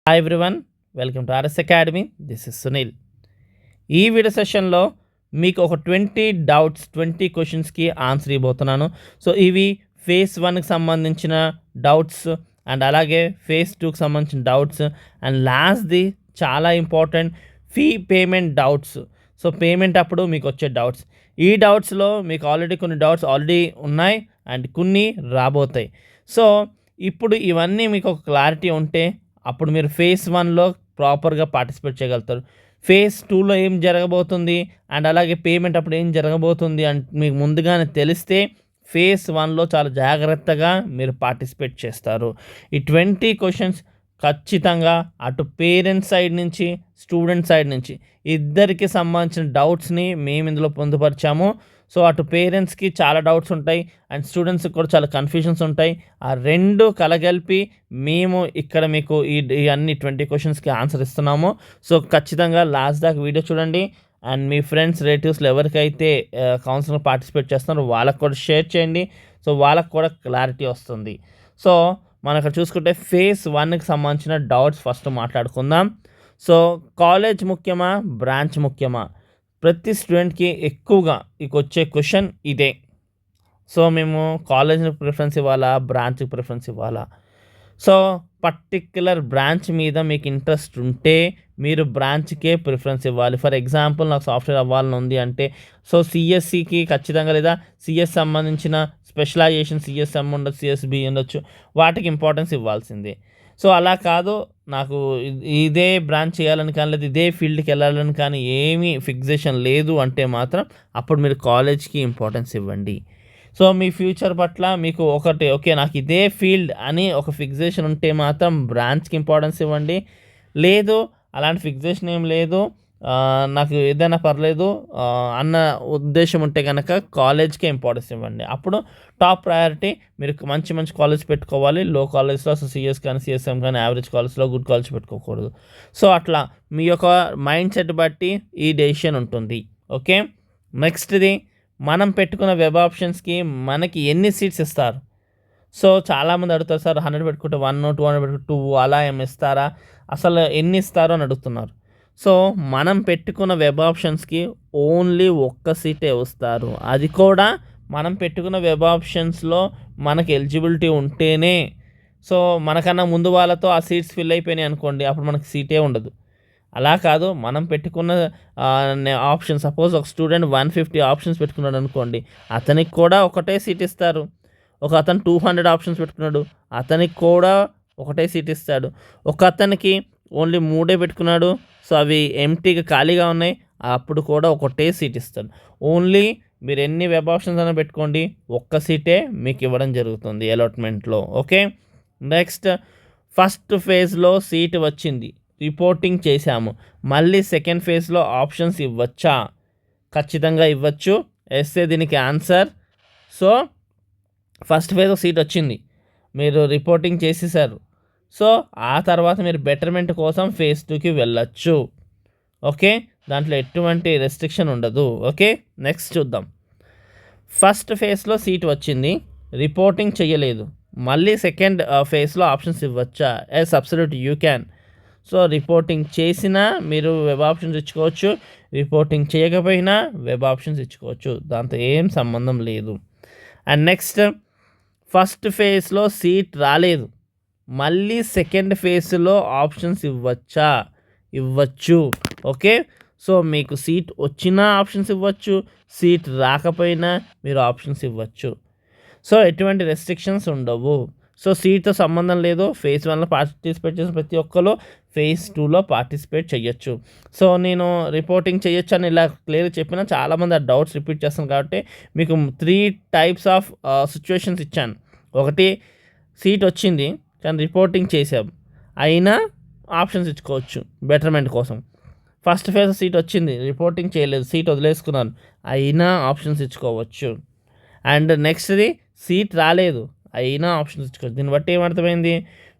Hi everyone, welcome to RS academy. This is Sunil. ఈ video సెషన్లో మీకు ఒక 20 క్వశ్చన్స్కి ఆన్సర్ ఇవ్వబోతున్నాను. సో ఇవి ఫేజ్ 1కి సంబంధించిన డౌట్స్ అండ్ అలాగే ఫేజ్ 2కి సంబంధించిన డౌట్స్ అండ్ లాస్ట్ది చాలా important fee payment doubts. So payment అప్పుడు మీకు వచ్చే డౌట్స్. ఈ డౌట్స్లో మీకు ఆల్రెడీ కొన్ని డౌట్స్ ఆల్రెడీ ఉన్నాయి అండ్ కొన్ని రాబోతాయి. సో ఇప్పుడు ఇవన్నీ మీకు ఒక క్లారిటీ ఉంటే అప్పుడు మీరు ఫేజ్ 1లో ప్రాపర్గా పార్టిసిపేట్ చేయగలుగుతారు. ఫేజ్ 2లో ఏం జరగబోతుంది అండ్ అలాగే పేమెంట్ అప్పుడు ఏం జరగబోతుంది అంటే మీకు ముందుగానే తెలిస్తే ఫేజ్ 1లో చాలా జాగ్రత్తగా మీరు పార్టిసిపేట్ చేస్తారు. ఈ 20 క్వశ్చన్స్ ఖచ్చితంగా అటు పేరెంట్స్ సైడ్ నుంచి స్టూడెంట్ సైడ్ నుంచి ఇద్దరికి సంబంధించిన డౌట్స్ని మేము ఇందులో పొందుపరిచాము. సో అటు పేరెంట్స్కి చాలా డౌట్స్ ఉంటాయి అండ్ స్టూడెంట్స్కి కూడా చాలా కన్ఫ్యూజన్స్ ఉంటాయి. ఆ రెండు కలగలిపి మేము ఇక్కడ మీకు ఈ అన్ని 20 క్వశ్చన్స్కి ఆన్సర్ ఇస్తున్నాము. సో ఖచ్చితంగా లాస్ట్ దాకా వీడియో చూడండి అండ్ మీ ఫ్రెండ్స్ రిలేటివ్స్లో ఎవరికైతే కౌన్సిలింగ్ పార్టిసిపేట్ చేస్తున్నారో వాళ్ళకు కూడా షేర్ చేయండి. సో వాళ్ళకు కూడా క్లారిటీ వస్తుంది. సో మనం ఇక్కడ చూసుకుంటే ఫేజ్ 1కి సంబంధించిన డౌట్స్ ఫస్ట్ మాట్లాడుకుందాం. సో కాలేజ్ ముఖ్యమా, బ్రాంచ్ ముఖ్యమా? ప్రతి స్టూడెంట్కి ఎక్కువగా ఇక వచ్చే క్వశ్చన్ ఇదే. సో మేము కాలేజ్కి ప్రిఫరెన్స్ ఇవ్వాలా, బ్రాంచ్కి ప్రిఫరెన్స్ ఇవ్వాలా? సో పర్టిక్యులర్ బ్రాంచ్ మీద మీకు ఇంట్రెస్ట్ ఉంటే మీరు బ్రాంచ్కే ప్రిఫరెన్స్ ఇవ్వాలి. ఫర్ ఎగ్జాంపుల్ నాకు సాఫ్ట్వేర్ అవ్వాలని ఉంది అంటే సో సిఎస్సికి ఖచ్చితంగా, లేదా సిఎస్ సంబంధించిన స్పెషలైజేషన్ సిఎస్ఎం ఉండొచ్చు, సిఎస్బి ఉండొచ్చు, వాటికి ఇంపార్టెన్స్ ఇవ్వాల్సిందే. సో అలా కాదు నాకు ఇదే బ్రాంచ్ చేయాలని కానీ లేదా ఇదే ఫీల్డ్కి వెళ్ళాలని కానీ ఏమీ ఫిక్సేషన్ లేదు అంటే మాత్రం అప్పుడు మీరు కాలేజ్కి ఇంపార్టెన్స్ ఇవ్వండి. సో మీ ఫ్యూచర్ పట్ల మీకు ఒకటి ఓకే నాకు ఇదే ఫీల్డ్ అని ఒక ఫిక్సేషన్ ఉంటే మాత్రం బ్రాంచ్కి ఇంపార్టెన్స్ ఇవ్వండి. లేదు అలాంటి ఫిక్సేషన్ ఏం లేదు, నాకు ఏదైనా పర్లేదు అన్న ఉద్దేశం ఉంటే కనుక కాలేజ్కే ఇంపార్టెన్స్ ఇవ్వండి. అప్పుడు టాప్ ప్రయారిటీ మీరు మంచి మంచి కాలేజ్ పెట్టుకోవాలి. లో కాలేజ్లో అసలు సిఎస్ కానీ సిఎస్ఎం కానీ యావరేజ్ కాలేజ్లో గుడ్ కాలేజ్ పెట్టుకోకూడదు. సో అట్లా మీ యొక్క మైండ్ సెట్ బట్టి ఈ డెసిషన్ ఉంటుంది. ఓకే, నెక్స్ట్ది మనం పెట్టుకున్న వెబ్ ఆప్షన్స్కి మనకి ఎన్ని సీట్స్ ఇస్తారు? సో చాలామంది అడుగుతారు, సార్ 100 పెట్టుకుంటే 1, 200 పెట్టుకుంటే 2 అలా ఏమి ఇస్తారా, అసలు ఎన్ని ఇస్తారో అని అడుగుతున్నారు. సో మనం పెట్టుకున్న వెబ్ ఆప్షన్స్కి ఓన్లీ ఒక్క సీటే వస్తారు. అది కూడా మనం పెట్టుకున్న వెబ్ ఆప్షన్స్లో మనకి ఎలిజిబిలిటీ ఉంటేనే. సో మనకన్నా ముందు వాళ్ళతో ఆ సీట్స్ ఫిల్ అయిపోయినాయి అనుకోండి, అప్పుడు మనకి సీటే ఉండదు. అలా కాదు, మనం పెట్టుకున్న ఆప్షన్ సపోజ్ ఒక స్టూడెంట్ 150 ఆప్షన్స్ పెట్టుకున్నాడు అనుకోండి, అతనికి కూడా ఒకటే సీట్ ఇస్తారు. ఒక అతను 200 ఆప్షన్స్ పెట్టుకున్నాడు, అతనికి కూడా ఒకటే సీట్ ఇస్తాడు. ఒక అతనికి ఓన్లీ 3 పెట్టుకున్నాడు, సో అవి ఎంటీగా ఖాళీగా ఉన్నాయి, అప్పుడు కూడా ఒకటే సీట్ ఇస్తాడు. ఓన్లీ మీరు ఎన్ని వెబ్ ఆప్షన్స్ అయినా పెట్టుకోండి, ఒక్క సీటే మీకు ఇవ్వడం జరుగుతుంది అలాట్మెంట్లో. ఓకే, నెక్స్ట్ ఫస్ట్ ఫేజ్లో సీట్ వచ్చింది, రిపోర్టింగ్ చేశాము, మళ్ళీ సెకండ్ ఫేజ్లో ఆప్షన్స్ ఇవ్వచ్చా? ఖచ్చితంగా ఇవ్వచ్చు. ఎస్ఏ దీనికి ఆన్సర్. సో ఫస్ట్ ఫేజ్లో సీట్ వచ్చింది, మీరు రిపోర్టింగ్ చేసేసారు, సో ఆ తర్వాత మీరు బెటర్మెంట్ కోసం ఫేజ్ 2కి వెళ్ళచ్చు. ఓకే, దాంట్లో ఎటువంటి రెస్ట్రిక్షన్ ఉండదు. ఓకే, నెక్స్ట్ చూద్దాం. ఫస్ట్ ఫేజ్లో సీట్ వచ్చింది, రిపోర్టింగ్ చేయలేదు, మళ్ళీ సెకండ్ ఫేజ్లో ఆప్షన్స్ ఇవ్వచ్చా? Yes, absolute you can. So reporting చేసినా మీరు వెబ్ ఆప్షన్స్ ఇచ్చుకోవచ్చు, రిపోర్టింగ్ చేయకపోయినా వెబ్ ఆప్షన్స్ ఇచ్చుకోవచ్చు, దాంతో ఏం సంబంధం లేదు. అండ్ నెక్స్ట్ ఫస్ట్ ఫేజ్లో సీట్ రాలేదు, మళ్ళీ సెకండ్ ఫేజ్లో ఆప్షన్స్ ఇవ్వచ్చా? ఇవ్వచ్చు. ఓకే, సో మీకు సీట్ వచ్చినా ఆప్షన్స్ ఇవ్వచ్చు, సీట్ రాకపోయినా మీరు ఆప్షన్స్ ఇవ్వచ్చు. సో ఎటువంటి రెస్ట్రిక్షన్స్ ఉండవు. సో సీట్తో సంబంధం లేదు. ఫేజ్ 1లో పార్టిసిపేట్ చేసిన ప్రతి ఒక్కరు ఫేజ్ 2లో పార్టిసిపేట్ చేయొచ్చు. సో నేను రిపోర్టింగ్ చేయొచ్చు అని ఇలా క్లియర్గా చెప్పినా చాలామంది ఆ డౌట్స్ రిపీట్ చేస్తాను కాబట్టి మీకు 3 టైప్స్ ఆఫ్ సిచ్యువేషన్స్ ఇచ్చాను. ఒకటి, సీట్ వచ్చింది కానీ రిపోర్టింగ్ చేసాం, అయినా ఆప్షన్స్ ఇచ్చుకోవచ్చు బెటర్మెంట్ కోసం. ఫస్ట్ ఫేజ్ సీట్ వచ్చింది, రిపోర్టింగ్ చేయలేదు, సీట్ వదిలేసుకున్నాను, అయినా ఆప్షన్స్ ఇచ్చుకోవచ్చు. అండ్ నెక్స్ట్ది సీట్ రాలేదు, అయినా ఆప్షన్స్ ఇచ్చుకోవచ్చు. దీన్ని బట్టి ఏమర్థమైంది,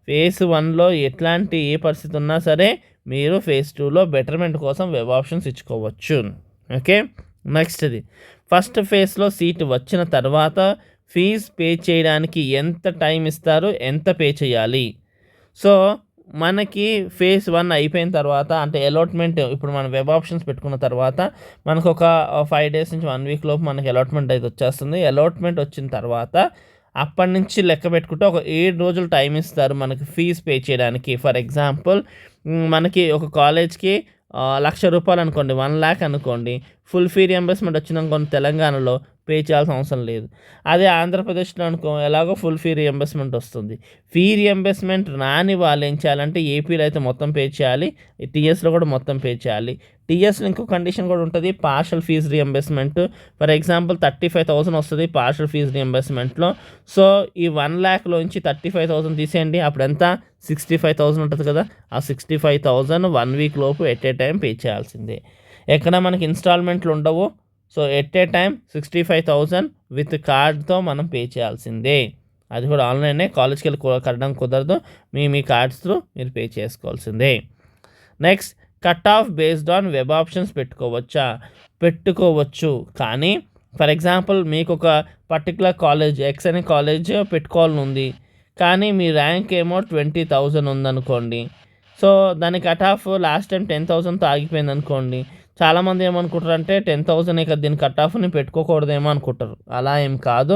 ఫేజ్ 1లో ఎట్లాంటి ఏ పరిస్థితి ఉన్నా సరే మీరు ఫేజ్ 2లో బెటర్మెంట్ కోసం వెబ్ ఆప్షన్స్ ఇచ్చుకోవచ్చు. ఓకే, నెక్స్ట్ది ఫస్ట్ ఫేజ్లో సీట్ వచ్చిన తర్వాత ఫీజ్ పే చేయడానికి ఎంత టైం ఇస్తారు, ఎంత పే చేయాలి? సో మనకి ఫేజ్ 1 అయిపోయిన తర్వాత అంటే అలాట్మెంట్ ఇప్పుడు మనం వెబ్ ఆప్షన్స్ పెట్టుకున్న తర్వాత మనకు ఒక 5 డేస్ నుంచి 1 వీక్ లోపు మనకి అలాట్మెంట్ అయితే వచ్చేస్తుంది. అలాట్మెంట్ వచ్చిన తర్వాత అప్పటి నుంచి లెక్క పెట్టుకుంటే ఒక 7 రోజులు టైం ఇస్తారు మనకి ఫీజు పే చేయడానికి. ఫర్ ఎగ్జాంపుల్ మనకి ఒక కాలేజ్కి ₹1,00,000 అనుకోండి, 1,00,000 అనుకోండి, ఫుల్ ఫీ రియంబర్స్మెంట్ వచ్చిందనుకోండి తెలంగాణలో పే చేయాల్సిన అవసరం లేదు. అదే ఆంధ్రప్రదేశ్లో అనుకో ఎలాగో ఫుల్ ఫీ రియంబర్స్మెంట్ వస్తుంది. ఫీ రియంబర్స్మెంట్ రాని వాళ్ళు ఏం చేయాలంటే ఏపీలో అయితే మొత్తం పే చేయాలి, టీఎస్లో కూడా మొత్తం పే చేయాలి. టీఎస్లో ఇంకో కండిషన్ కూడా ఉంటుంది, partial fee reimbursement. For example 35,000 వస్తుంది పార్షల్ ఫీజు రియంబర్స్మెంట్లో. సో ఈ 1,00,000లోంచి 35,000 తీసేయండి, అప్పుడు ఎంత 65,000 ఉంటుంది కదా. ఆ 65,000 1 వీక్ లోపు ఎట్ ఏ టైం పే చేయాల్సిందే. ఎక్కడ మనకి ఇన్స్టాల్మెంట్లు ఉండవు. So at a time 65,000 with కార్డ్తో మనం పే చేయాల్సిందే. అది కూడా ఆన్లైనే, కాలేజ్కి వెళ్ళి కట్టడం కుదరదు, మీ కార్డ్స్ త్రూ మీరు పే చేసుకోవాల్సిందే. Next, cut off based on web options పెట్టుకోవచ్చు. కానీ ఫర్ ఎగ్జాంపుల్ మీకు ఒక పర్టికులర్ కాలేజ్ ఎక్స్ అనే కాలేజ్ పెట్టుకోవాలని ఉంది, కానీ మీ ర్యాంక్ ఏమో 20,000 ఉందనుకోండి. సో దాని కట్ ఆఫ్ లాస్ట్ టైం 10,000తో ఆగిపోయింది అనుకోండి. చాలామంది ఏమనుకుంటారు అంటే 10,000 ఇక దీని కట్ ఆఫ్ని పెట్టుకోకూడదేమో అనుకుంటారు. అలా ఏం కాదు,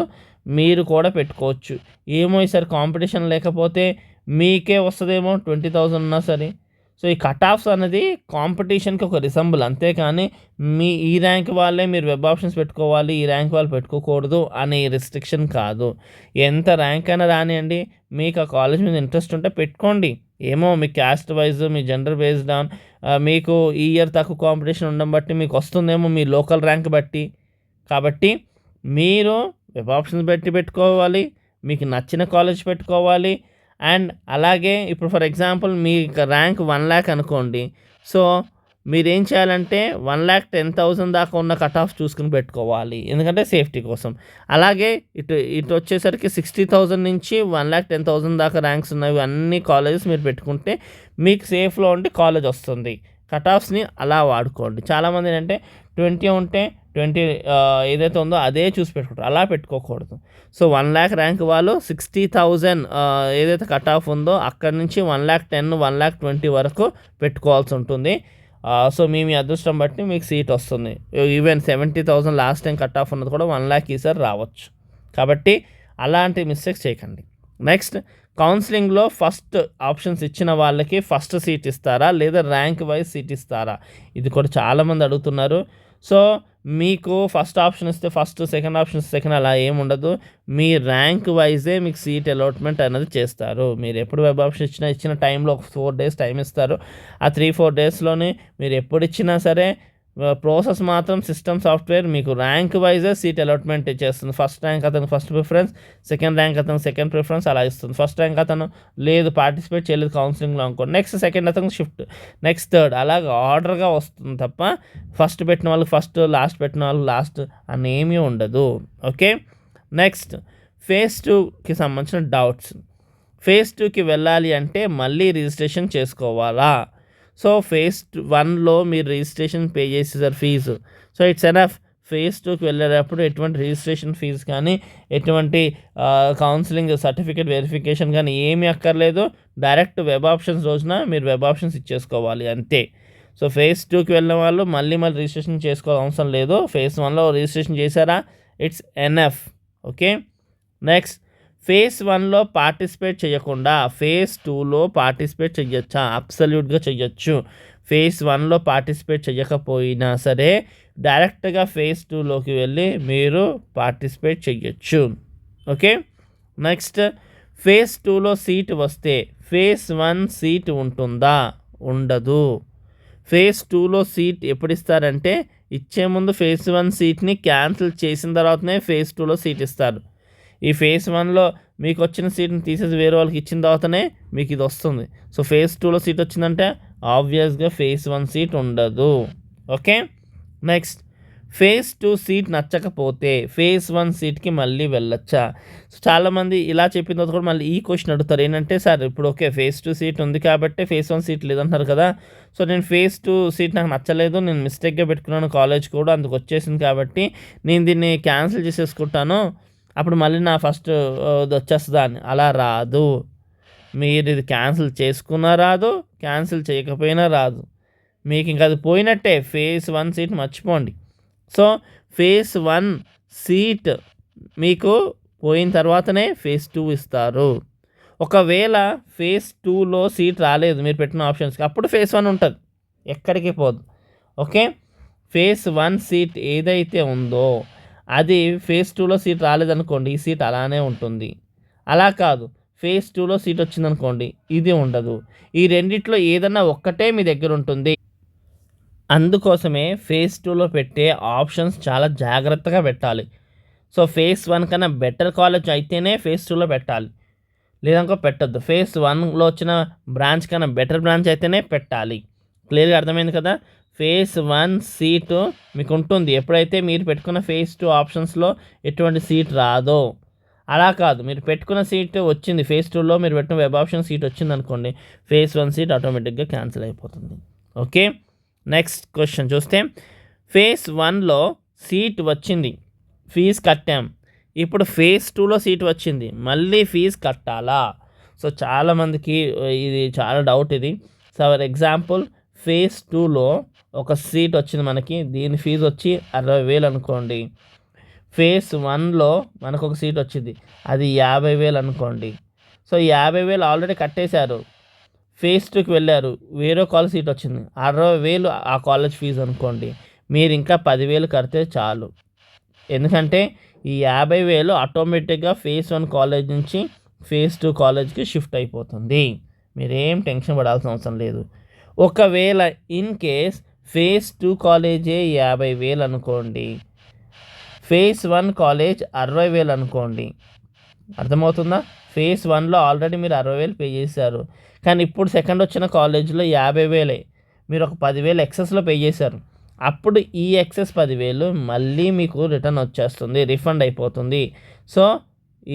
మీరు కూడా పెట్టుకోవచ్చు. ఏమో ఈసారి కాంపిటీషన్ లేకపోతే మీకే వస్తుందేమో 20,000 ఉన్నా సరే. సో ఈ కట్ ఆఫ్స్ అనేది కాంపిటీషన్కి ఒక రిసంబుల్, అంతేకాని ఈ ర్యాంక్ వాళ్ళే మీరు వెబ్ ఆప్షన్స్ పెట్టుకోవాలి, ఈ ర్యాంక్ వాళ్ళు పెట్టుకోకూడదు అనే రిస్ట్రిక్షన్ కాదు. ఎంత ర్యాంక్ అయినా రానియండి, మీకు ఆ కాలేజ్ మీద ఇంట్రెస్ట్ ఉంటే పెట్టుకోండి. ఏమో మీ క్యాస్ట్ వైజ్, మీ జెండర్ బేస్డ్ ఆన్ మీకు ఈ ఇయర్ తక్కువ కాంపిటీషన్ ఉండడం బట్టి మీకు వస్తుందేమో మీ లోకల్ ర్యాంక్ బట్టి. కాబట్టి మీరు వెబ్ ఆప్షన్స్ పెట్టుకోవాలి, మీకు నచ్చిన కాలేజ్ పెట్టుకోవాలి. అండ్ అలాగే ఇప్పుడు ఫర్ ఎగ్జాంపుల్ మీ ర్యాంక్ 1,00,000 అనుకోండి. సో మీరేం చేయాలంటే 1,10,000 దాకా ఉన్న కట్ ఆఫ్ చూసుకుని పెట్టుకోవాలి, ఎందుకంటే సేఫ్టీ కోసం. అలాగే ఇటు వచ్చేసరికి 60,000 నుంచి 1,10,000 దాకా ర్యాంక్స్ ఉన్నవి అన్ని కాలేజెస్ మీరు పెట్టుకుంటే మీకు సేఫ్లో ఉండి కాలేజ్ వస్తుంది. కట్ ఆఫ్స్ని అలా వాడుకోండి. చాలామంది ఏంటంటే 20 ఉంటే 20 ఏదైతే ఉందో అదే చూసి పెట్టుకుంటారు, అలా పెట్టుకోకూడదు. సో 1,00,000 ర్యాంక్ వాళ్ళు 60,000 ఏదైతే కట్ ఆఫ్ ఉందో అక్కడి నుంచి 1,10,000 1,20,000 వరకు పెట్టుకోవాల్సి ఉంటుంది. సో మీ అదృష్టం బట్టి మీకు సీట్ వస్తుంది. Even 70,000 last time cut off ఉన్నది కూడా 1,00,000 ఈసారి రావచ్చు. కాబట్టి అలాంటి మిస్టేక్స్ చేయకండి. నెక్స్ట్, కౌన్సిలింగ్లో ఫస్ట్ ఆప్షన్స్ ఇచ్చిన వాళ్ళకి ఫస్ట్ సీట్ ఇస్తారా లేదా ర్యాంక్ వైజ్ సీట్ ఇస్తారా? ఇది కూడా చాలామంది అడుగుతున్నారు. సో మీకు ఫస్ట్ ఆప్షన్ ఇస్తే ఫస్ట్, సెకండ్ ఆప్షన్ సెకండ్ అలా ఏముండదు. మీ ర్యాంక్ వైజే మీకు సీట్ అలాట్మెంట్ అనేది చేస్తారు. మీరు ఎప్పుడు వెబ్ ఆప్షన్ ఇచ్చిన టైంలో ఒక 4 days టైం ఇస్తారు. ఆ 3-4 daysలోనే మీరు ఎప్పుడు ఇచ్చినా సరే ప్రాసెస్ మాత్రం సిస్టమ్ సాఫ్ట్వేర్ మీకు ర్యాంక్ వైజే సీట్ అలాట్మెంట్ చేస్తుంది. ఫస్ట్ ర్యాంక్ అతను ఫస్ట్ ప్రిఫరెన్స్, సెకండ్ ర్యాంక్ అతను సెకండ్ ప్రిఫరెన్స్ అలా ఇస్తుంది. ఫస్ట్ ర్యాంక్ అతను లేదు పార్టిసిపేట్ చేయలేదు కౌన్సిలింగ్లో అనుకోండి, నెక్స్ట్ సెకండ్ అతను షిఫ్ట్, నెక్స్ట్ థర్డ్, అలాగ ఆర్డర్గా వస్తుంది తప్ప ఫస్ట్ పెట్టిన వాళ్ళు ఫస్ట్, లాస్ట్ పెట్టిన వాళ్ళు లాస్ట్ అని ఏమీ ఉండదు. ఓకే, నెక్స్ట్ ఫేజ్ 2కి సంబంధించిన డౌట్స్. ఫేజ్ 2కి వెళ్ళాలి అంటే మళ్ళీ రిజిస్ట్రేషన్ చేసుకోవాలా? సో ఫేజ్ 1లో మీరు రిజిస్ట్రేషన్ పే చేసేసారు fee, so it's enough. Phase 2కి వెళ్ళేటప్పుడు ఎటువంటి రిజిస్ట్రేషన్ ఫీజు కానీ ఎటువంటి కౌన్సిలింగ్ సర్టిఫికేట్ వెరిఫికేషన్ కానీ ఏమీ అక్కర్లేదు. డైరెక్ట్ వెబ్ ఆప్షన్స్ రోజున మీరు వెబ్ ఆప్షన్స్ ఇచ్చేసుకోవాలి అంతే. సో ఫేజ్ 2కి వెళ్ళిన వాళ్ళు మళ్ళీ రిజిస్ట్రేషన్ చేసుకోవాల్సిన అవసరం లేదు. ఫేజ్ 1లో రిజిస్ట్రేషన్ చేశారా, it's enough. Okay, next, phase 1లో పార్టిసిపేట్ చేయకుండా ఫేజ్ 2లో పార్టిసిపేట్ చేయొచ్చా? అబ్సల్యూట్గా చేయొచ్చు. ఫేజ్ 1లో పార్టిసిపేట్ చేయకపోయినా సరే డైరెక్ట్గా ఫేజ్ 2లోకి వెళ్ళి మీరు పార్టిసిపేట్ చేయొచ్చు. ఓకే, నెక్స్ట్, ఫేజ్ 2లో సీట్ వస్తే ఫేజ్ 1 సీట్ ఉంటుందా? ఉండదు. ఫేజ్ 2లో సీట్ ఎప్పుడు ఇస్తారంటే ఇచ్చే ముందు ఫేజ్ 1 సీట్ని క్యాన్సిల్ చేసిన తర్వాతనే ఫేజ్ 2లో సీట్ ఇస్తారు. ఈ ఫేజ్ 1లో మీకు వచ్చిన సీట్ని తీసేసి వేరే వాళ్ళకి ఇచ్చిన తర్వాతనే మీకు ఇది వస్తుంది. సో ఫేజ్ 2లో సీట్ వచ్చిందంటే ఆబ్వియస్గా ఫేజ్ 1 సీట్ ఉండదు. ఓకే, నెక్స్ట్, ఫేజ్ 2 సీట్ నచ్చకపోతే ఫేజ్ 1 సీట్కి మళ్ళీ వెళ్ళొచ్చా? సో చాలామంది ఇలా చెప్పిన తర్వాత కూడా మళ్ళీ ఈ క్వశ్చన్ అడుగుతారు, ఏంటంటే సార్ ఇప్పుడు ఓకే ఫేజ్ 2 సీట్ ఉంది కాబట్టి ఫేజ్ 1 సీట్ లేదంటున్నారు కదా. సో నేను ఫేజ్ 2 సీట్ నాకు నచ్చలేదు, నేను మిస్టేక్గా పెట్టుకున్నాను, కాలేజ్ కూడా అందుకు వచ్చేసింది కాబట్టి నేను దీన్ని క్యాన్సిల్ చేసేసుకుంటాను, అప్పుడు మళ్ళీ నా ఫస్ట్ వచ్చేస్తుందా అని. అలా రాదు. మీరు ఇది క్యాన్సిల్ చేసుకున్నా రాదు, క్యాన్సిల్ చేయకపోయినా రాదు. మీకు ఇంకా అది పోయినట్టే. ఫేజ్ 1 సీట్ మర్చిపోండి. సో ఫేజ్ 1 సీట్ మీకు పోయిన తర్వాతనే ఫేజ్ 2 ఇస్తారు. ఒకవేళ ఫేజ్ 2లో సీట్ రాలేదు మీరు పెట్టిన ఆప్షన్స్కి, అప్పుడు ఫేజ్ 1 ఉంటుంది, ఎక్కడికి పోదు. ఓకే, ఫేజ్ 1 సీట్ ఏదైతే ఉందో అది ఫేజ్ 2లో సీట్ రాలేదనుకోండి, ఈ సీట్ అలానే ఉంటుంది. అలా కాదు, ఫేజ్ 2లో సీట్ వచ్చిందనుకోండి, ఇది ఉండదు. ఈ రెండిట్లో ఏదన్నా ఒక్కటే మీ దగ్గర ఉంటుంది. అందుకోసమే ఫేజ్ 2లో పెట్టే ఆప్షన్స్ చాలా జాగ్రత్తగా పెట్టాలి. సో ఫేజ్ 1 కన్నా బెటర్ కాలేజ్ అయితేనే ఫేజ్ 2లో పెట్టాలి, లేదనుకో పెట్టద్దు. ఫేజ్ 1లో వచ్చిన బ్రాంచ్ కన్నా బెటర్ బ్రాంచ్ అయితేనే పెట్టాలి. క్లియర్గా అర్థమైంది కదా. ఫేజ్ 1 సీటు మీకు ఉంటుంది ఎప్పుడైతే మీరు పెట్టుకున్న ఫేజ్ 2 ఆప్షన్స్లో ఎటువంటి సీట్ రాదో. అలా కాదు, మీరు పెట్టుకున్న సీట్ వచ్చింది ఫేజ్ 2లో, మీరు పెట్టిన వెబ్ ఆప్షన్ సీట్ వచ్చింది అనుకోండి, ఫేజ్ 1 సీట్ ఆటోమేటిక్గా క్యాన్సిల్ అయిపోతుంది. ఓకే, నెక్స్ట్ క్వశ్చన్ చూస్తే ఫేజ్ 1లో సీట్ వచ్చింది, ఫీజు కట్టాం. ఇప్పుడు ఫేజ్ 2లో సీట్ వచ్చింది, మళ్ళీ ఫీజు కట్టాలా? సో చాలామందికి ఇది చాలా డౌట్ ఇది. సో ఫర్ ఎగ్జాంపుల్ ఫేజ్ 2లో ఒక సీట్ వచ్చింది మనకి, దీని ఫీజు వచ్చి 60,000 అనుకోండి. ఫేజ్ 1లో మనకు ఒక సీట్ వచ్చింది, అది 50,000 అనుకోండి. సో 50,000 ఆల్రెడీ కట్టేశారు, ఫేజ్ 2కి వెళ్ళారు, వేరే కాలేజ్ సీట్ వచ్చింది, 60,000 ఆ కాలేజ్ ఫీజు అనుకోండి. మీరు ఇంకా 10,000 కడితే చాలు, ఎందుకంటే ఈ 50,000 ఆటోమేటిక్గా ఫేజ్ 1 కాలేజ్ నుంచి ఫేజ్ 2 కాలేజ్కి షిఫ్ట్ అయిపోతుంది. మీరేం టెన్షన్ పడాల్సిన అవసరం లేదు. ఒకవేళ ఇన్ కేస్ ఫేజ్ 2 కాలేజే 50,000 అనుకోండి, ఫేజ్ 1 కాలేజ్ 60,000 అనుకోండి. అర్థమవుతుందా? ఫేజ్ 1లో ఆల్రెడీ మీరు 60,000 పే చేశారు, కానీ ఇప్పుడు సెకండ్ వచ్చిన కాలేజీలో 50,000 మీరు ఒక 10,000 ఎక్సెస్లో పే చేశారు. అప్పుడు ఈ ఎక్సెస్ 10,000 మళ్ళీ మీకు రిటర్న్ వచ్చేస్తుంది, రిఫండ్ అయిపోతుంది. సో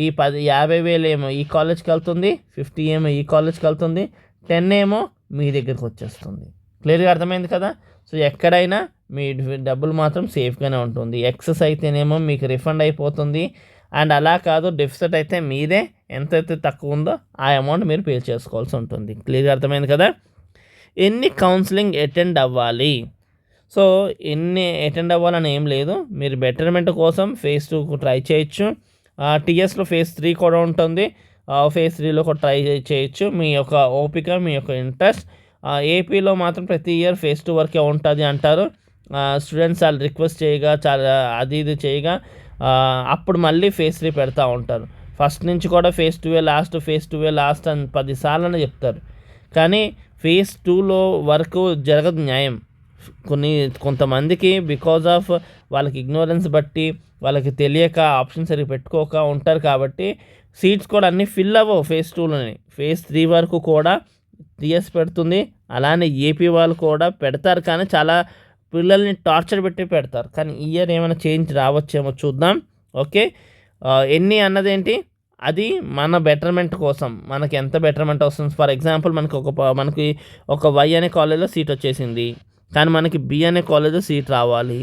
ఈ 50,000 ఏమో ఈ కాలేజ్కి వెళ్తుంది, 50 ఏమో ఈ కాలేజ్కి వెళ్తుంది, 10 ఏమో మీ దగ్గరికి వచ్చేస్తుంది. క్లియర్గా అర్థమైంది కదా. సో ఎక్కడైనా మీ డబ్బులు మాత్రం సేఫ్గానే ఉంటుంది. ఎక్సెస్ అయితేనేమో మీకు రిఫండ్ అయిపోతుంది, అండ్ అలా కాదు డెఫిసిట్ అయితే మీదే, ఎంతైతే తక్కువ ఉందో ఆ అమౌంట్ మీరు పే చేసుకోవాల్సి ఉంటుంది. క్లియర్గా అర్థమైంది కదా. ఎన్ని కౌన్సిలింగ్ అటెండ్ అవ్వాలి? సో ఎన్ని అటెండ్ అవ్వాలని ఏం లేదు, మీరు బెటర్మెంట్ కోసం ఫేజ్ 2కు ట్రై చేయొచ్చు. టీఎస్లో ఫేజ్ 3 కూడా ఉంటుంది, ఫేజ్ 3లో కూడా ట్రై చేయొచ్చు, మీ యొక్క ఓపిక, మీ యొక్క ఇంట్రెస్ట్. ఏపీలో మాత్రం ప్రతి ఇయర్ ఫేజ్ 2 వరకే ఉంటుంది అంటారు. స్టూడెంట్స్ వాళ్ళు రిక్వెస్ట్ చేయగా చాలా అది ఇది చేయగా అప్పుడు మళ్ళీ ఫేజ్ 3 పెడతా ఉంటారు. ఫస్ట్ నుంచి కూడా ఫేజ్ 2 లాస్ట్, ఫేజ్ 2 లాస్ట్ అని 10 సార్లు చెప్తారు, కానీ ఫేజ్ 2లో వరకు జరగదు న్యాయం. కొంతమందికి బికాజ్ ఆఫ్ వాళ్ళకి ఇగ్నోరెన్స్ బట్టి, వాళ్ళకి తెలియక ఆప్షన్ సరిగ్గా పెట్టుకోక ఉంటారు, కాబట్టి సీట్స్ కూడా అన్నీ ఫిల్ అవ్వవు ఫేజ్ 2లోనే. ఫేజ్ 3 వరకు కూడా టీఎస్ పెడుతుంది, అలానే ఏపీ వాళ్ళు కూడా పెడతారు, కానీ చాలా పిల్లల్ని టార్చర్ పెట్టి పెడతారు. కానీ ఈ ఇయర్ ఏమైనా చేంజ్ రావచ్చేమో చూద్దాం. ఓకే, ఎన్ని అన్నదేంటి, అది మన బెటర్మెంట్ కోసం, మనకి ఎంత బెటర్మెంట్ వస్తుంది. ఫర్ ఎగ్జాంపుల్ మనకి ఒక వై అనే కాలేజ్లో సీట్ వచ్చేసింది, కానీ మనకి బి అనే కాలేజ్లో సీట్ రావాలి.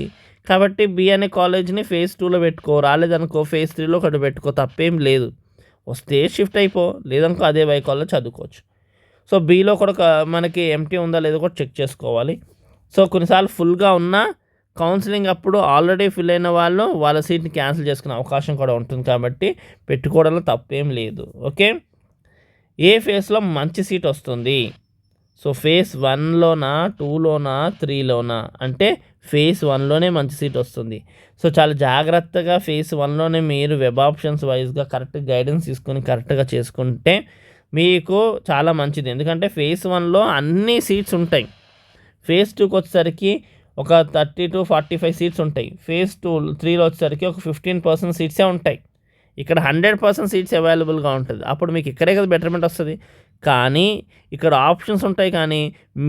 కాబట్టి బి అనే కాలేజ్ని ఫేజ్ 2లో పెట్టుకో, రాలేదనుకో ఫేజ్ 3లో ఒకటి పెట్టుకో, తప్పేం లేదు. వస్తే షిఫ్ట్ అయిపో, లేదనుకో అదే వై కాలేజ్ చదువుకోవచ్చు. సో బీలో కూడా మనకి ఎంటీ ఉందా లేదో కూడా చెక్ చేసుకోవాలి. సో కొన్నిసార్లు ఫుల్గా ఉన్న కౌన్సిలింగ్ అప్పుడు ఆల్రెడీ ఫిల్ అయిన వాళ్ళు వాళ్ళ సీట్ని క్యాన్సిల్ చేసుకునే అవకాశం కూడా ఉంటుంది, కాబట్టి పెట్టుకోవడంలో తప్పేం లేదు. ఓకే, ఏ ఫేజ్లో మంచి సీట్ వస్తుంది? సో ఫేజ్ 1లోనా, 2లోనా, 3లోనా అంటే ఫేజ్ 1లోనే మంచి సీట్ వస్తుంది. సో చాలా జాగ్రత్తగా ఫేజ్ 1లోనే మీరు వెబ్ ఆప్షన్స్ వైజ్గా కరెక్ట్ గైడెన్స్ తీసుకొని కరెక్ట్గా చేసుకుంటే మీకు చాలా మంచిది. ఎందుకంటే ఫేజ్ 1లో అన్ని సీట్స్ ఉంటాయి, ఫేజ్ 2కి వచ్చేసరికి ఒక 30 to 45 సీట్స్ ఉంటాయి, ఫేజ్ 3లో వచ్చేసరికి ఒక 15% సీట్సే ఉంటాయి. ఇక్కడ 100% సీట్స్ అవైలబుల్గా ఉంటుంది, అప్పుడు మీకు ఇక్కడే కదా బెటర్మెంట్ వస్తుంది. కానీ ఇక్కడ ఆప్షన్స్ ఉంటాయి, కానీ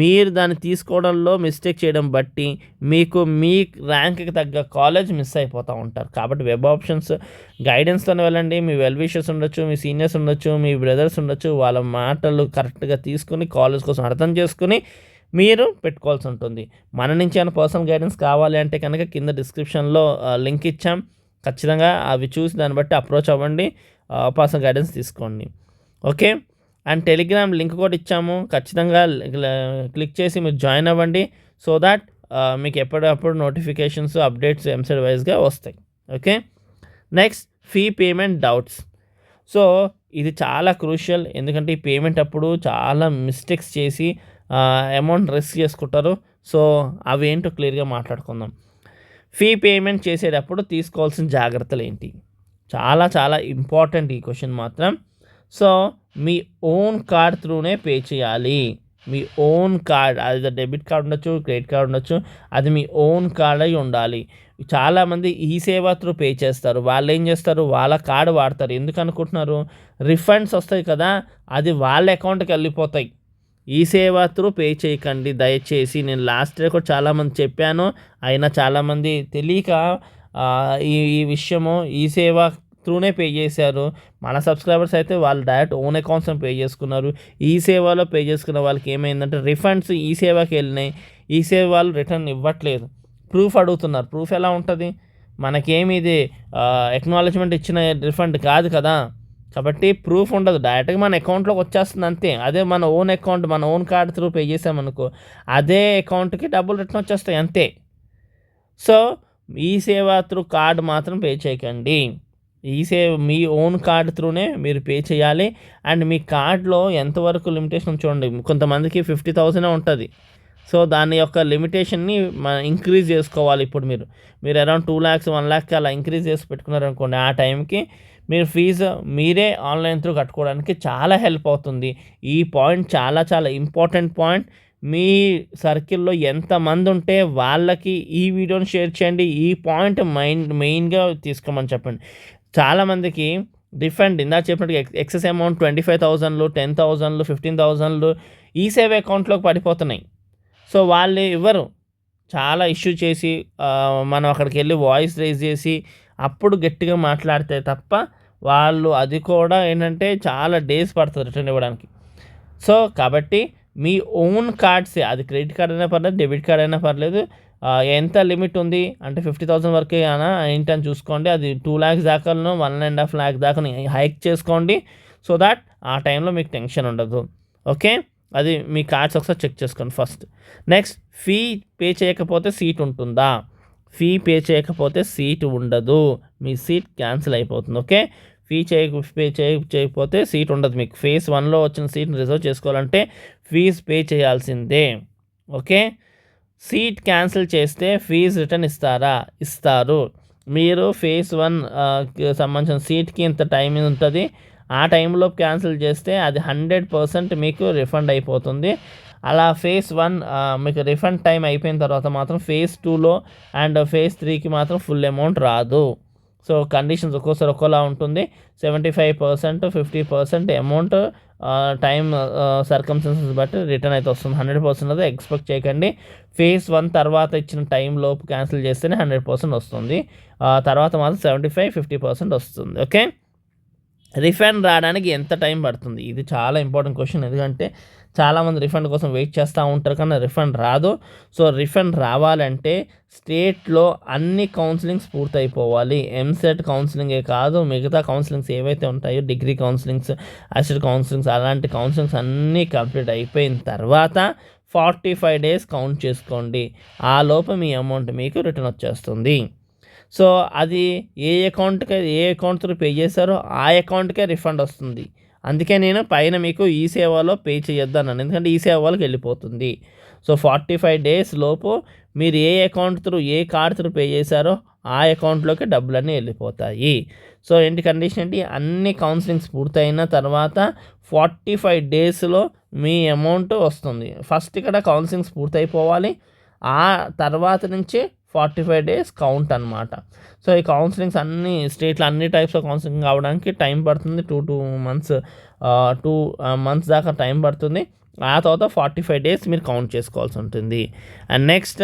మీరు దాన్ని తీసుకోవడంలో మిస్టేక్ చేయడం బట్టి మీకు మీ ర్యాంక్కి తగ్గ కాలేజ్ మిస్ అయిపోతూ ఉంటారు. కాబట్టి వెబ్ ఆప్షన్స్ గైడెన్స్తోనే వెళ్ళండి. మీ వెల్ విషర్స్ ఉండొచ్చు, మీ సీనియర్స్ ఉండొచ్చు, మీ బ్రదర్స్ ఉండొచ్చు, వాళ్ళ మాటలు కరెక్ట్గా తీసుకుని కాలేజ్ కోసం అర్థం చేసుకుని మీరు పెట్టుకోవాల్సి ఉంటుంది. మన నుంచి ఏమైనా పర్సనల్ గైడెన్స్ కావాలి అంటే కనుక కింద డిస్క్రిప్షన్లో లింక్ ఇచ్చాం, ఖచ్చితంగా అవి చూసి దాన్ని బట్టి అప్రోచ్ అవ్వండి, పర్సనల్ గైడెన్స్ తీసుకోండి. ఓకే, అండ్ టెలిగ్రామ్ లింక్ కూడా ఇచ్చాము, ఖచ్చితంగా క్లిక్ చేసి మీరు జాయిన్ అవ్వండి. సో దాట్ మీకు ఎప్పటికప్పుడు నోటిఫికేషన్స్ అప్డేట్స్ ఎంసెట్ వైజ్గా వస్తాయి. Okay, next fee payment doubts. So ఇది చాలా క్రూషియల్, ఎందుకంటే ఈ పేమెంట్ అప్పుడు చాలా మిస్టేక్స్ చేసి అమౌంట్ రిస్క్ చేసుకుంటారు. సో అవి ఏంటో క్లియర్గా మాట్లాడుకుందాం. ఫీ పేమెంట్ చేసేటప్పుడు తీసుకోవాల్సిన జాగ్రత్తలు ఏంటి, చాలా చాలా ఇంపార్టెంట్ ఈ క్వశ్చన్ మాత్రం. సో మీ ఓన్ కార్డ్ త్రూనే పే చేయాలి. మీ ఓన్ కార్డ్, అది డెబిట్ కార్డ్ ఉండొచ్చు, క్రెడిట్ కార్డ్ ఉండొచ్చు, అది మీ ఓన్ కార్డ్ అయి ఉండాలి. చాలామంది ఈ సేవ త్రూ పే చేస్తారు. వాళ్ళు ఏం చేస్తారు, వాళ్ళ కార్డు వాడతారు. ఎందుకు అనుకుంటున్నారు, రిఫండ్స్ వస్తాయి కదా, అది వాళ్ళ అకౌంట్కి వెళ్ళిపోతాయి. ఈ సేవ త్రూ పే చేయకండి దయచేసి. నేను లాస్ట్ ఇయర్ కూడా చాలామంది చెప్పాను, అయినా చాలామంది తెలియక ఈ విషయము ఈ సేవ త్రూనే పే చేశారు. మన సబ్స్క్రైబర్స్ అయితే వాళ్ళు డైరెక్ట్ ఓన్ అకౌంట్స్ పే చేసుకున్నారు. ఈ సేవలో పే చేసుకున్న వాళ్ళకి ఏమైందంటే రిఫండ్స్ ఈ సేవకి వెళ్ళినాయి, ఈ సేవ వాళ్ళు రిటర్న్ ఇవ్వట్లేదు, ప్రూఫ్ అడుగుతున్నారు. ప్రూఫ్ ఎలా ఉంటుంది, మనకేమి ఇది ఎక్నాలజ్మెంట్ ఇచ్చిన రిఫండ్ కాదు కదా, కాబట్టి ప్రూఫ్ ఉండదు, డైరెక్ట్గా మన అకౌంట్లోకి వచ్చేస్తుంది అంతే. అదే మన ఓన్ అకౌంట్, మన ఓన్ కార్డ్ త్రూ పే చేసామనుకో, అదే అకౌంట్కి డబ్బులు రిటర్న్ వచ్చేస్తాయి అంతే. సో ఈ సేవ త్రూ కార్డ్ మాత్రం పే చేయకండి. ఈ సేవ మీ ఓన్ కార్డ్ త్రూనే మీరు పే చేయాలి. అండ్ మీ కార్డ్లో ఎంతవరకు లిమిటేషన్ చూడండి, కొంతమందికి 50,000 ఉంటుంది. సో దాని యొక్క లిమిటేషన్ని ఇంక్రీజ్ చేసుకోవాలి. ఇప్పుడు మీరు అరౌండ్ 2 lakhs 1 lakh అలా ఇంక్రీజ్ చేసి పెట్టుకున్నారనుకోండి, ఆ టైంకి మీరు ఫీజు మీరే ఆన్లైన్ త్రూ కట్టుకోవడానికి చాలా హెల్ప్ అవుతుంది. ఈ పాయింట్ చాలా చాలా ఇంపార్టెంట్ పాయింట్. మీ సర్కిల్లో ఎంతమంది ఉంటే వాళ్ళకి ఈ వీడియోని షేర్ చేయండి. ఈ పాయింట్ మెయిన్గా తీసుకోమని చెప్పండి. చాలామందికి రిఫండ్ ఇందాక చెప్పినట్టుగా ఎక్సెస్ అమౌంట్ 25,000, 10,000, 15,000 ఈ సేవ్ అకౌంట్లోకి పడిపోతున్నాయి. సో వాళ్ళు ఇవ్వరు, చాలా ఇష్యూ చేసి మనం అక్కడికి వెళ్ళి వాయిస్ రేజ్ చేసి అప్పుడు గట్టిగా మాట్లాడితే తప్ప వాళ్ళు అది కూడా ఏంటంటే చాలా డేస్ పడుతుంది రిటర్న్ ఇవ్వడానికి. సో కాబట్టి మీ ఓన్ కార్డ్సే, అది క్రెడిట్ కార్డ్ అయినా పర్లేదు, డెబిట్ కార్డ్ అయినా పర్లేదు, ఎంత లిమిట్ ఉంది అంటే 50,000 వరకే అయినా ఏంటని చూసుకోండి. అది 2 lakhs దాకాను 1.5 lakh దాకా హైక్ చేసుకోండి. సో దాట్ ఆ టైంలో మీకు టెన్షన్ ఉండదు. ఓకే, అది మీ కార్డ్స్ ఒకసారి చెక్ చేసుకోండి ఫస్ట్. నెక్స్ట్, ఫీ పే చేయకపోతే సీట్ ఉంటుందా? ఫీ పే చేయకపోతే సీట్ ఉండదు, మీ సీట్ క్యాన్సిల్ అయిపోతుంది. ఓకే, ఫీ చేయకపోతే సీట్ ఉండదు. మీకు ఫేజ్ 1లో వచ్చిన సీట్ని రిజర్వ్ చేసుకోవాలంటే ఫీజు పే చేయాల్సిందే. ఓకే, సీట్ క్యాన్సిల్ చేస్తే ఫీజు రిటర్న్ ఇస్తారు. మీరు ఫేజ్ 1 సంబంధించిన సీట్కి ఇంత టైం ఉంటుంది, ఆ టైంలో క్యాన్సిల్ చేస్తే అది 100% మీకు రిఫండ్ అయిపోతుంది. అలా ఫేజ్ 1 మీకు రిఫండ్ టైం అయిపోయిన తర్వాత మాత్రం ఫేజ్ 2లో అండ్ ఫేజ్ 3కి మాత్రం ఫుల్ అమౌంట్ రాదు. సో కండిషన్స్ ఒక్కోసారి ఒక్కోలా ఉంటుంది. 75%, 50% అమౌంట్ టైం సర్కమ్స్టెన్సెస్ బట్టి రిటర్న్ అయితే వస్తుంది. 100% అయితే ఎక్స్పెక్ట్ చేయకండి. ఫేజ్ 1 తర్వాత ఇచ్చిన టైంలోపు క్యాన్సిల్ చేస్తేనే 100% వస్తుంది, తర్వాత మాత్రం 75-50% వస్తుంది. ఓకే, రిఫండ్ రావడానికి ఎంత టైం పడుతుంది, ఇది చాలా ఇంపార్టెంట్ క్వశ్చన్. ఎందుకంటే చాలామంది రిఫండ్ కోసం వెయిట్ చేస్తూ ఉంటారు కానీ రిఫండ్ రాదు. సో రిఫండ్ రావాలంటే స్టేట్లో అన్ని కౌన్సిలింగ్స్ పూర్తయిపోవాలి. ఎంసెట్ కౌన్సిలింగే కాదు, మిగతా కౌన్సిలింగ్స్ ఏవైతే ఉంటాయో, డిగ్రీ కౌన్సిలింగ్స్, అసిడ్ కౌన్సిలింగ్స్, అలాంటి కౌన్సిలింగ్స్ అన్నీ కంప్లీట్ అయిపోయిన తర్వాత 45 days కౌంట్ చేసుకోండి. ఆ లోపు మీ అమౌంట్ మీకు రిటర్న్ వచ్చేస్తుంది. సో అది ఏ అకౌంట్ త్రూ పే చేశారో ఆ అకౌంట్కే రిఫండ్ వస్తుంది. అందుకే నేను పైన మీకు ఈ సేవలో పే చేయొద్దు అన్నాను, ఎందుకంటే ఈ సేవ వాళ్ళకి వెళ్ళిపోతుంది. సో 45 days లోపు మీరు ఏ అకౌంట్ త్రూ, ఏ కార్డ్ త్రూ పే చేశారో ఆ అకౌంట్లోకి డబ్బులన్నీ వెళ్ళిపోతాయి. సో ఏంటి కండిషన్ ఏంటి, అన్ని కౌన్సిలింగ్స్ పూర్తయిన తర్వాత 45 daysలో మీ అమౌంట్ వస్తుంది. ఫస్ట్ ఇక్కడ కౌన్సిలింగ్స్ పూర్తయిపోవాలి, ఆ తర్వాత నుంచి 45 days కౌంట్ అనమాట. సో ఈ కౌన్సిలింగ్స్ అన్ని స్టేట్లో అన్ని టైప్స్ ఆఫ్ కౌన్సిలింగ్ అవ్వడానికి టైం పడుతుంది. 2 months దాకా టైం పడుతుంది. ఆ తర్వాత 45 days మీరు కౌంట్ చేసుకోవాల్సి ఉంటుంది. అండ్ నెక్స్ట్,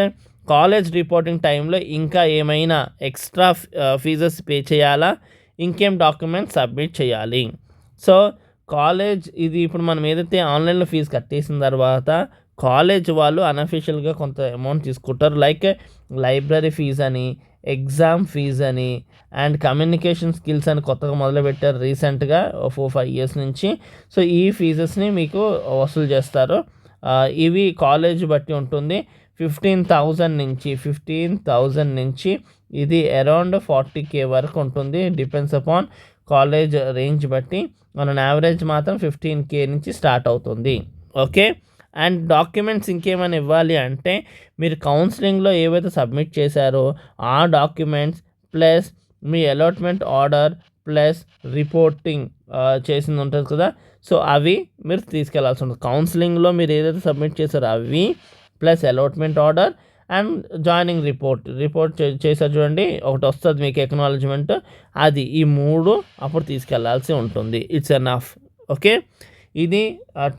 కాలేజ్ రిపోర్టింగ్ టైంలో ఇంకా ఏమైనా ఎక్స్ట్రా ఫీజెస్ పే చేయాలా, ఇంకేం డాక్యుమెంట్స్ సబ్మిట్ చేయాలి? సో కాలేజ్ ఇది ఇప్పుడు మనం ఏదైతే ఆన్లైన్లో ఫీజు కట్టేసిన తర్వాత కాలేజ్ వాళ్ళు అన్అఫీషియల్గా కొంత అమౌంట్ తీసుకుంటారు. లైక్ లైబ్రరీ ఫీజు అని, ఎగ్జామ్ ఫీజ్ అని అండ్ కమ్యూనికేషన్ స్కిల్స్ అని కొత్తగా మొదలుపెట్టారు రీసెంట్గా 4-5 ఇయర్స్ నుంచి. సో ఈ ఫీజెస్ని మీకు వసూలు చేస్తారు. ఇవి కాలేజ్ బట్టి ఉంటుంది. 15,000 నుంచి ఇది అరౌండ్ 40K వరకు ఉంటుంది. డిపెండ్స్ అపాన్ కాలేజ్ రేంజ్ బట్టి. మన యావరేజ్ మాత్రం 15K నుంచి స్టార్ట్ అవుతుంది. ఓకే. అండ్ డాక్యుమెంట్స్ ఇంకేమైనా ఇవ్వాలి అంటే మీరు కౌన్సిలింగ్లో ఏవైతే సబ్మిట్ చేశారో ఆ డాక్యుమెంట్స్ ప్లస్ మీ అలాట్మెంట్ ఆర్డర్ ప్లస్ రిపోర్టింగ్ చేసింది ఉంటుంది కదా, సో అవి మీరు తీసుకెళ్లాల్సి ఉంటుంది. కౌన్సిలింగ్లో మీరు ఏదైతే సబ్మిట్ చేశారో అవి plus allotment order and joining report చేశారు చూడండి, ఒకటి వస్తుంది మీకు ఎక్నాలజ్మెంట్, అది ఈ 3 అప్పుడు తీసుకెళ్లాల్సి ఉంటుంది. It's enough. ఓకే. ఇది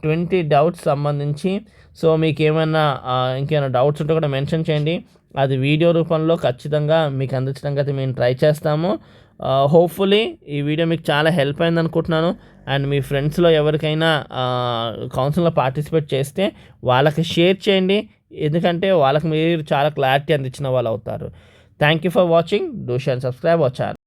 20 డౌట్స్ సంబంధించి. సో మీకు ఇంకేమైనా డౌట్స్ ఉంటే కూడా మెన్షన్ చేయండి, అది వీడియో రూపంలో ఖచ్చితంగా మీకు అందించడానికి అయితే మేము ట్రై చేస్తాము. హోప్ఫుల్లీ ఈ వీడియో మీకు చాలా హెల్ప్ అయింది అనుకుంటున్నాను. అండ్ మీ ఫ్రెండ్స్లో ఎవరికైనా కౌన్సిలింగ్లో పార్టిసిపేట్ చేస్తే వాళ్ళకి షేర్ చేయండి, ఎందుకంటే వాళ్ళకి మీరు చాలా క్లారిటీ అందించిన వాళ్ళు అవుతారు. Thank you for watching. Do share and subscribe our channel.